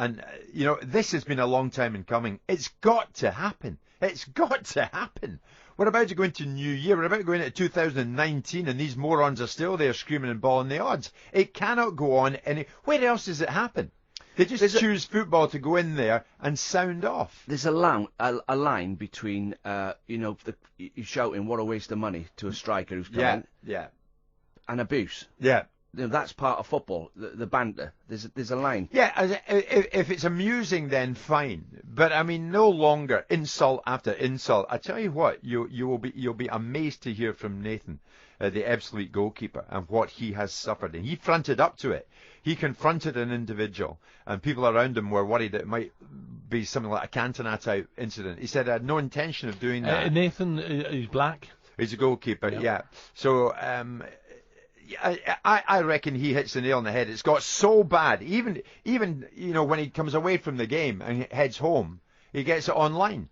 And, this has been a long time in coming. It's got to happen. It's got to happen. We're about to go into New Year. We're about to go into 2019, and these morons are still there screaming and bawling the odds. It cannot go on where else does it happen? They just choose football to go in there and sound off. There's a line between, you shouting, what a waste of money to a striker who's coming. Yeah. And abuse. Yeah. That's part of football, the banter. There's a line. Yeah, if it's amusing, then fine. But I mean, no longer insult after insult. I tell you what, you'll be amazed to hear from Nathan, the absolute goalkeeper, and what he has suffered. And he fronted up to it. He confronted an individual, and people around him were worried that it might be something like a Cantona type incident. He said, "I had no intention of doing that." Nathan, he's black. He's a goalkeeper, yeah. So. I reckon he hits the nail on the head. It's got so bad. Even when he comes away from the game and heads home, he gets it online.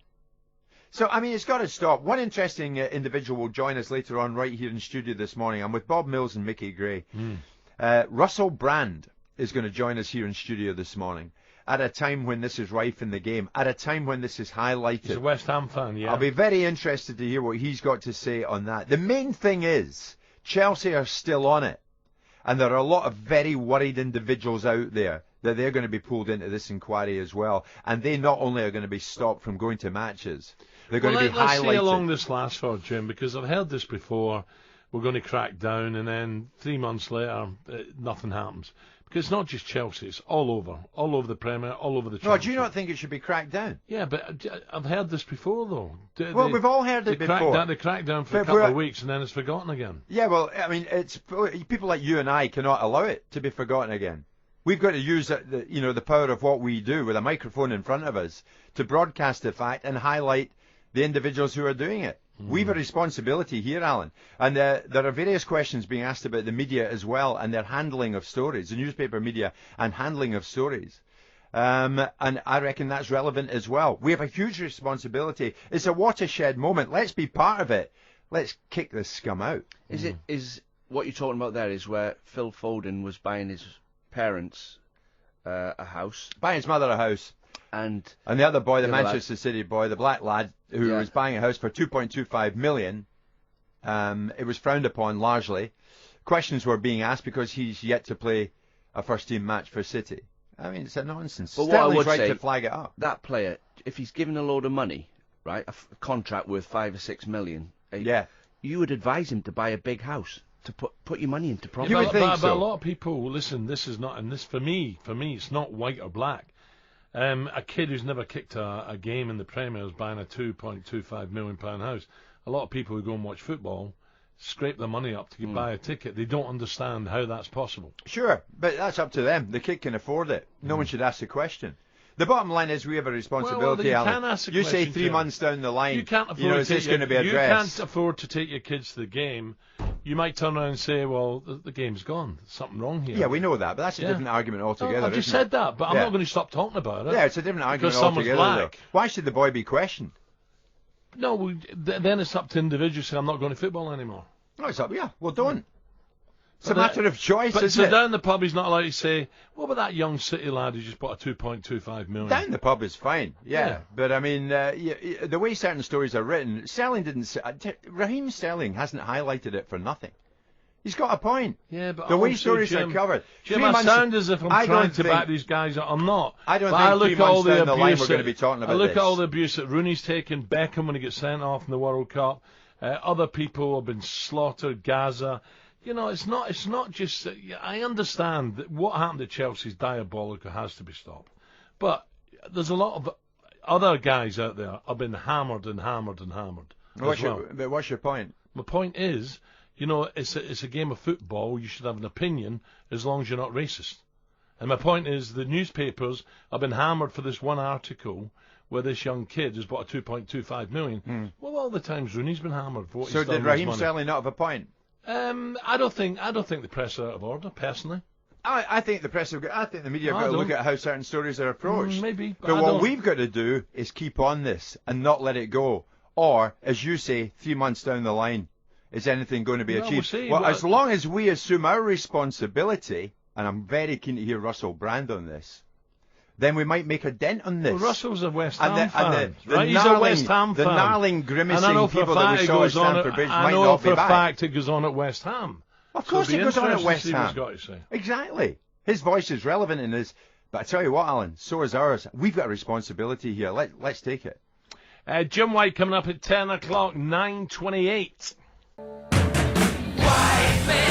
So, I mean, it's got to stop. One interesting individual will join us later on right here in studio this morning. I'm with Bob Mills and Mickey Gray. Russell Brand is going to join us here in studio this morning at a time when this is rife in the game, at a time when this is highlighted. He's a West Ham fan, yeah. I'll be very interested to hear what he's got to say on that. The main thing is, Chelsea are still on it, and there are a lot of very worried individuals out there that they're going to be pulled into this inquiry as well, and they not only are going to be stopped from going to matches, they're going to be highlighted. Let's see how long this lasts for, Jim, because I've heard this before. We're going to crack down, and then 3 months later, nothing happens. Because it's not just Chelsea, it's all over the Premier, all over the Championship. No, do you not think it should be cracked down? Yeah, but I've heard this before, though. We've all heard it before. They crack down for a couple of weeks, and then it's forgotten again. Yeah, well, I mean, it's people like you and I cannot allow it to be forgotten again. We've got to use the power of what we do with a microphone in front of us to broadcast the fact and highlight the individuals who are doing it. We've a responsibility here, Alan. And there are various questions being asked about the media as well and their handling of stories, the newspaper media and handling of stories. And I reckon that's relevant as well. We have a huge responsibility. It's a watershed moment. Let's be part of it. Let's kick this scum out. Is what you're talking about there is where Phil Foden was buying his parents a house? Buying his mother a house. And the other boy, the Manchester City boy, the black lad, who was buying a house for $2.25 million, it was frowned upon largely. Questions were being asked because he's yet to play a first-team match for City. I mean, it's a nonsense. But Sterling's right to flag it up. That player, if he's given a load of money, right, a contract worth $5 or $6 million, you would advise him to buy a big house. To put your money into property. But a lot of people, listen, this is not, and this for me, it's not white or black. A kid who's never kicked a game in the Premier is buying a £2.25 million house. A lot of people who go and watch football scrape their money up to buy a ticket. They don't understand how that's possible. Sure, but that's up to them. The kid can afford it. No one should ask the question. The bottom line is we have a responsibility, Alan. You say 3 months down the line, you can't afford is this going to be addressed? You can't afford to take your kids to the game. You might turn around and say, well, the game's gone. There's something wrong here. Yeah, we know that, but that's a different argument altogether. I've just said that, but I'm not going to stop talking about it. Yeah, it's a different argument altogether. Though. Why should the boy be questioned? No, then it's up to individuals to say, I'm not going to football anymore. No, it's up, well, don't. It's a matter of choice, isn't so it? Down the pub, he's not allowed to say, what about that young City lad who just bought a $2.25 million? Down the pub is fine, yeah. But, I mean, the way certain stories are written, Raheem Sterling hasn't highlighted it for nothing. He's got a point. Yeah, but the way stories are covered. Jim, I sound as if I'm trying to back these guys up. I'm not. I don't think 3 months down the line we're going to be talking about this. I look at all the abuse that Rooney's taken, Beckham when he gets sent off in the World Cup. Other people have been slaughtered, Gaza. You know, it's not just. I understand that what happened to Chelsea is diabolical, has to be stopped. But there's a lot of other guys out there have been hammered and hammered and hammered. What's your point? My point is, you know, it's a game of football. You should have an opinion as long as you're not racist. And my point is, the newspapers have been hammered for this one article where this young kid has bought a $2.25 million. Well, all the times Rooney's been hammered for what he's done. So did Raheem Sterling not have a point? I don't think the press are out of order, personally. I think the press I think the media have got to look at how certain stories are approached. Maybe. But what we've got to do is keep on this and not let it go. Or, as you say, 3 months down the line, is anything going to be achieved? We'll see. Well, as long as we assume our responsibility, and I'm very keen to hear Russell Brand on this, then we might make a dent on this. Well, Russell's a West Ham And fan, the right? He's a West Ham fan. The gnarling, grimacing and I know for people a fact that we saw at Stamford Bridge might not be back. I know for a fact it goes on at West Ham. Of course it goes on at West Ham. Got to say. Exactly. His voice is relevant in this. But I tell you what, Alan, so is ours. We've got a responsibility here. Let's take it. Jim White coming up at 10 o'clock, 9:28. White